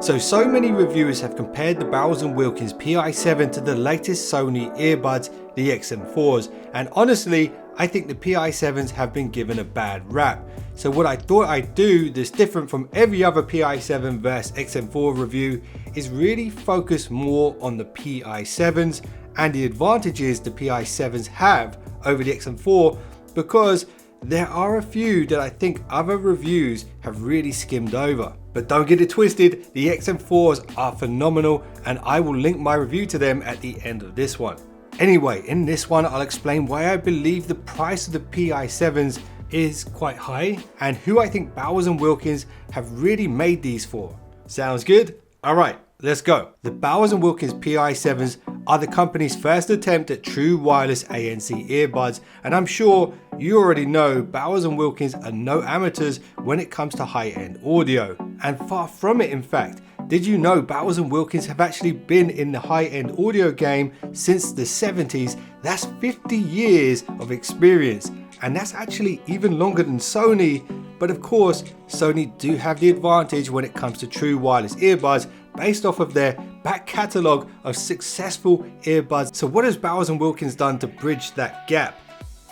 So many reviewers have compared the Bowers & Wilkins Pi7 to the latest Sony earbuds, the XM4s, and honestly, I think the Pi7s have been given a bad rap. So what I thought I'd do that's different from every other Pi7 vs XM4 review is really focus more on the Pi7s and the advantages the Pi7s have over the XM4, because there are a few that I think other reviews have really skimmed over. But don't get it twisted, the XM4s are phenomenal and I will link my review to them at the end of this one. Anyway, in this one I'll explain why I believe the price of the Pi7s is quite high and who I think Bowers & Wilkins have really made these for. Sounds good? Alright, let's go. The Bowers & Wilkins Pi7s are the company's first attempt at true wireless ANC earbuds, and I'm sure you already know Bowers & Wilkins are no amateurs when it comes to high-end audio, and far from it in fact. Did you know Bowers & Wilkins have actually been in the high-end audio game since the 70s? That's 50 years of experience, and that's actually even longer than Sony. But of course, Sony do have the advantage when it comes to true wireless earbuds based off of their back catalogue of successful earbuds. So what has Bowers & Wilkins done to bridge that gap?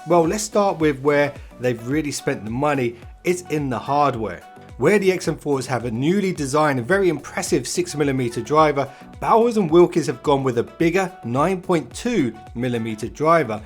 Well, let's start with where they've really spent the money. It's in the hardware. Where the XM4s have a newly designed and very impressive 6mm driver, Bowers & Wilkins have gone with a bigger 9.2mm driver.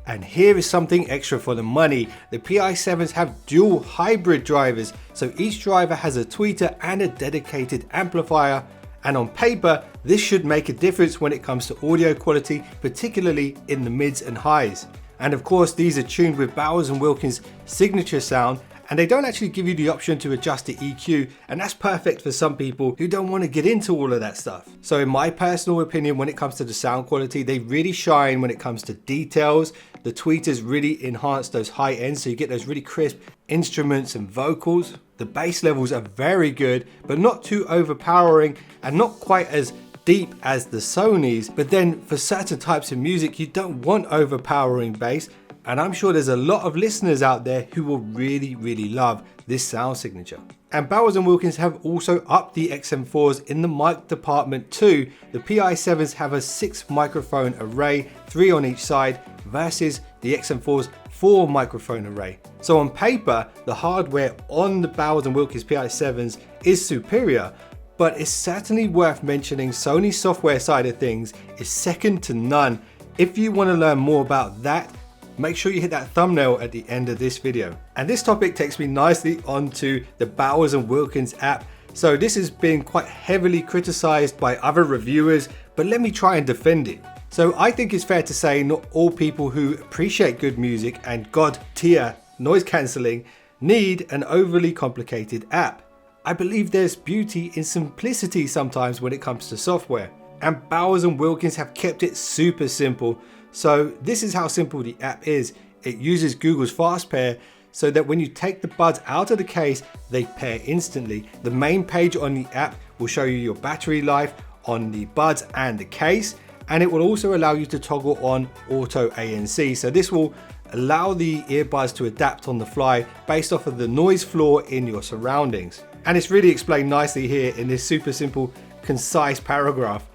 And here is something extra for the money. The Pi7s have dual hybrid drivers, so each driver has a tweeter and a dedicated amplifier. And on paper, this should make a difference when it comes to audio quality, particularly in the mids and highs. And of course, these are tuned with Bowers & Wilkins' signature sound, and they don't actually give you the option to adjust the EQ, and that's perfect for some people who don't want to get into all of that stuff. So in my personal opinion, when it comes to the sound quality, they really shine when it comes to details. The tweeters really enhance those high ends, so you get those really crisp instruments and vocals. The bass levels are very good, but not too overpowering and not quite as deep as the Sonys. But then for certain types of music, you don't want overpowering bass. And I'm sure there's a lot of listeners out there who will really love this sound signature. And Bowers & Wilkins have also upped the XM4s in the mic department too. The Pi7s have a 6 microphone array, 3 on each side, versus the XM4's 4 microphone array. So on paper, the hardware on the Bowers & Wilkins Pi7s is superior, but it's certainly worth mentioning Sony's software side of things is second to none. If you want to learn more about that, make sure you hit that thumbnail at the end of this video. And this topic takes me nicely onto the Bowers & Wilkins app. So this has been quite heavily criticized by other reviewers, but let me try and defend it. So I think it's fair to say not all people who appreciate good music and God tier noise cancelling need an overly complicated app. I believe there's beauty in simplicity sometimes when it comes to software. And Bowers & Wilkins have kept it super simple. So this is how simple the app is. It uses Google's Fast Pair so that when you take the buds out of the case, they pair instantly. The main page on the app will show you your battery life on the buds and the case, and it will also allow you to toggle on auto ANC. So this will allow the earbuds to adapt on the fly based off of the noise floor in your surroundings. And it's really explained nicely here in this super simple, concise paragraph.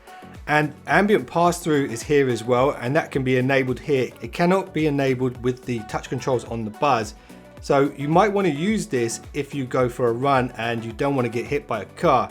And ambient pass-through is here as well, and that can be enabled here. It cannot be enabled with the touch controls on the buds. So you might want to use this if you go for a run and you don't want to get hit by a car.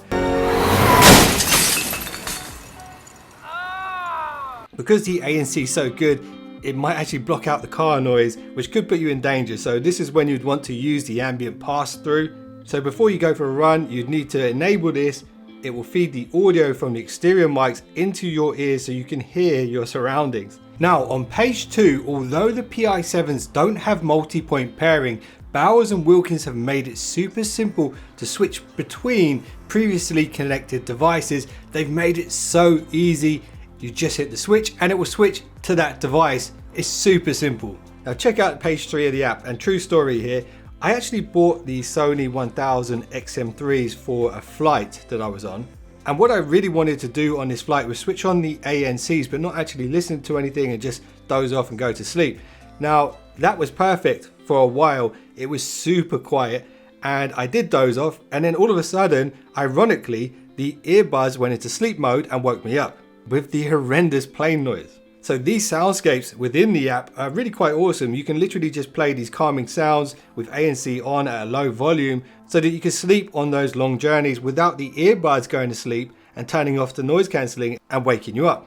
Because the ANC is so good, it might actually block out the car noise, which could put you in danger. So this is when you'd want to use the ambient pass-through. So before you go for a run, you'd need to enable this. It will feed the audio from the exterior mics into your ears so you can hear your surroundings. Now on page 2, although the Pi7s don't have multi-point pairing, Bowers & Wilkins have made it super simple to switch between previously connected devices. They've made it so easy. You just hit the switch and it will switch to that device. It's super simple. Now check out page 3 of the app, and true story here. I actually bought the Sony WF1000XM4s for a flight that I was on. And what I really wanted to do on this flight was switch on the ANCs, but not actually listen to anything and just doze off and go to sleep. Now, that was perfect for a while. It was super quiet and I did doze off. And then all of a sudden, ironically, the earbuds went into sleep mode and woke me up with the horrendous plane noise. So these soundscapes within the app are really quite awesome. You can literally just play these calming sounds with ANC on at a low volume so that you can sleep on those long journeys without the earbuds going to sleep and turning off the noise cancelling and waking you up.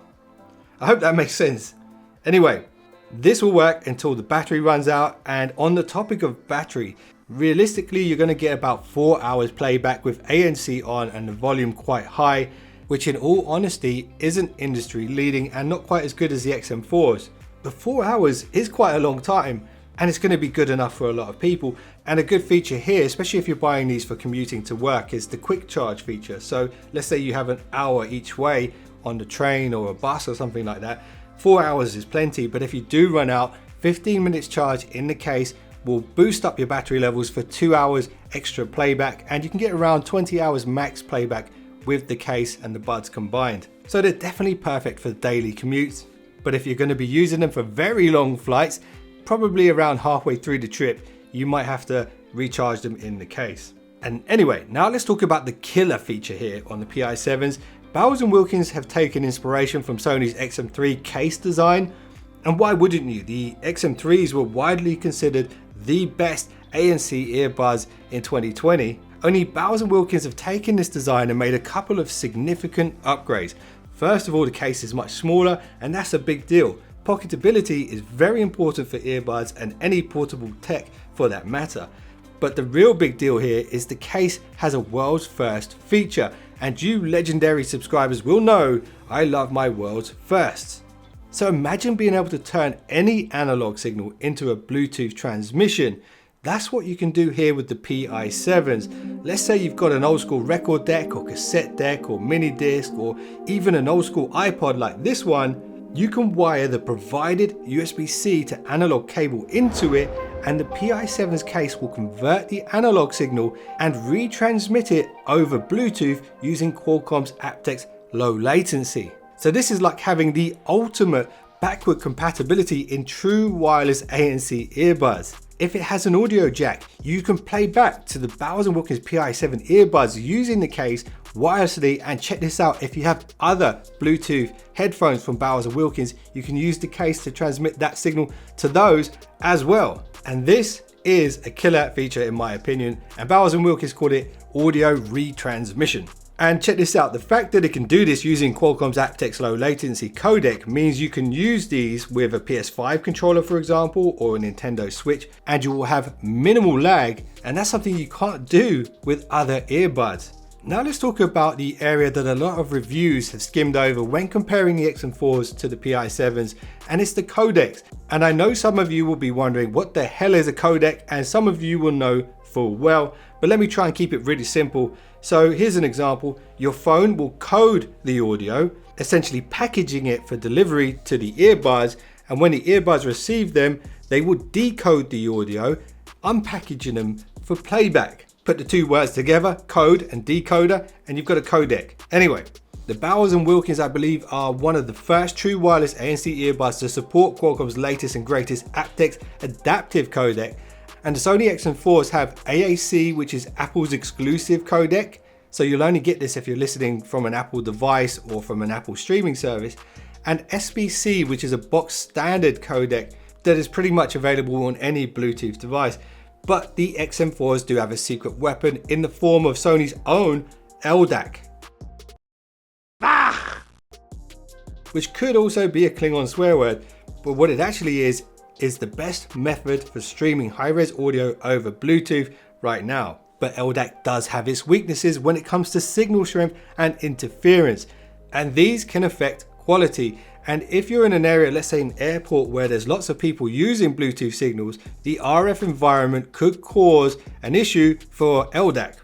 I hope that makes sense. Anyway, this will work until the battery runs out. And on the topic of battery, realistically, you're going to get about 4 hours playback with ANC on and the volume quite high, which in all honesty isn't industry leading and not quite as good as the XM4s. But 4 hours is quite a long time, and it's going to be good enough for a lot of people. And a good feature here, especially if you're buying these for commuting to work, is the quick charge feature. So let's say you have an hour each way on the train or a bus or something like that. 4 hours is plenty, but if you do run out, 15 minutes charge in the case will boost up your battery levels for 2 hours extra playback, and you can get around 20 hours max playback with the case and the buds combined. So they're definitely perfect for daily commutes. But if you're going to be using them for very long flights, probably around halfway through the trip, you might have to recharge them in the case. And anyway, now let's talk about the killer feature here on the Pi7s. Bowers & Wilkins have taken inspiration from Sony's XM3 case design. And why wouldn't you? The XM3s were widely considered the best ANC earbuds in 2020. Only Bowers & Wilkins have taken this design and made a couple of significant upgrades. First of all, the case is much smaller, and that's a big deal. Pocketability is very important for earbuds and any portable tech for that matter. But the real big deal here is the case has a world's first feature, and you legendary subscribers will know I love my world's firsts. So imagine being able to turn any analog signal into a Bluetooth transmission. That's what you can do here with the Pi7s. Let's say you've got an old school record deck or cassette deck or mini disc or even an old school iPod like this one. You can wire the provided USB-C to analog cable into it, and the Pi7's case will convert the analog signal and retransmit it over Bluetooth using Qualcomm's aptX low latency. So this is like having the ultimate backward compatibility in true wireless ANC earbuds. If it has an audio jack, you can play back to the Bowers & Wilkins Pi7 earbuds using the case wirelessly. And check this out, if you have other Bluetooth headphones from Bowers & Wilkins, you can use the case to transmit that signal to those as well. And this is a killer feature in my opinion, and Bowers & Wilkins called it audio retransmission. And check this out, the fact that it can do this using Qualcomm's aptX low latency codec means you can use these with a PS5 controller, for example, or a Nintendo Switch, and you will have minimal lag, and that's something you can't do with other earbuds. Now let's talk about the area that a lot of reviews have skimmed over when comparing the XM4s to the Pi7s, and it's the codecs. And I know some of you will be wondering what the hell is a codec, and some of you will know full well, but let me try and keep it really simple. So here's an example. Your phone will code the audio, essentially packaging it for delivery to the earbuds, and when the earbuds receive them, they will decode the audio, unpackaging them for playback. Put the two words together, code and decoder, and you've got a codec. Anyway, the Bowers & Wilkins, I believe, are one of the first true wireless ANC earbuds to support Qualcomm's latest and greatest aptX adaptive codec. And the Sony XM4s have AAC, which is Apple's exclusive codec. So you'll only get this if you're listening from an Apple device or from an Apple streaming service. And SBC, which is a box standard codec that is pretty much available on any Bluetooth device. But the XM4s do have a secret weapon in the form of Sony's own LDAC. Which could also be a Klingon swear word, but what it actually is the best method for streaming high-res audio over Bluetooth right now. But LDAC does have its weaknesses when it comes to signal strength and interference, and these can affect quality. And if you're in an area, let's say an airport, where there's lots of people using Bluetooth signals, the RF environment could cause an issue for LDAC.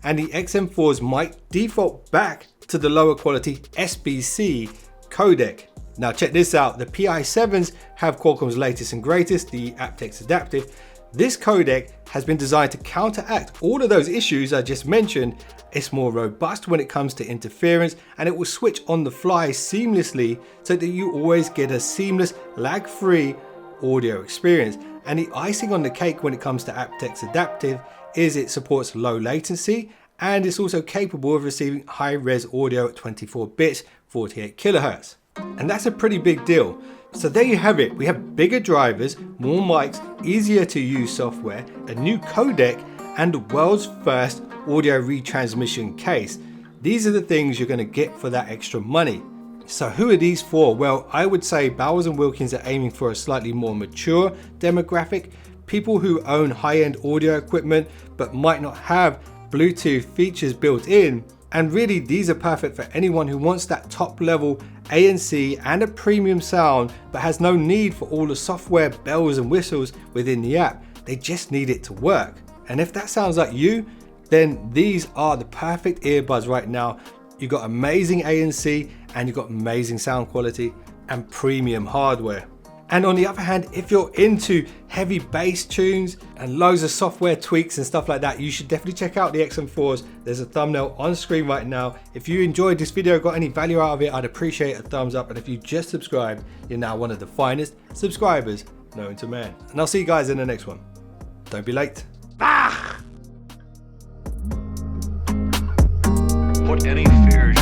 And the XM4s might default back to the lower quality SBC codec. Now check this out, the Pi7s have Qualcomm's latest and greatest, the aptX adaptive. This codec has been designed to counteract all of those issues I just mentioned. It's more robust when it comes to interference, and it will switch on the fly seamlessly so that you always get a seamless, lag-free audio experience. And the icing on the cake when it comes to aptX adaptive is it supports low latency and it's also capable of receiving high-res audio at 24 bits, 48 kilohertz. And that's a pretty big deal. So there you have it. We have bigger drivers, more mics, easier to use software, a new codec, and the world's first audio retransmission case. These are the things you're going to get for that extra money. So who are these for? Well, I would say Bowers & Wilkins are aiming for a slightly more mature demographic, people who own high-end audio equipment but might not have Bluetooth features built in. And really, these are perfect for anyone who wants that top level ANC and a premium sound but has no need for all the software bells and whistles within the app. They just need it to work. And if that sounds like you, then these are the perfect earbuds right now. You've got amazing ANC and you've got amazing sound quality and premium hardware. And on the other hand, if you're into heavy bass tunes and loads of software tweaks and stuff like that, you should definitely check out the XM4s. There's a thumbnail on screen right now. If you enjoyed this video, got any value out of it, I'd appreciate a thumbs up. And if you just subscribed, you're now one of the finest subscribers known to man. And I'll see you guys in the next one. Don't be late. Put any fears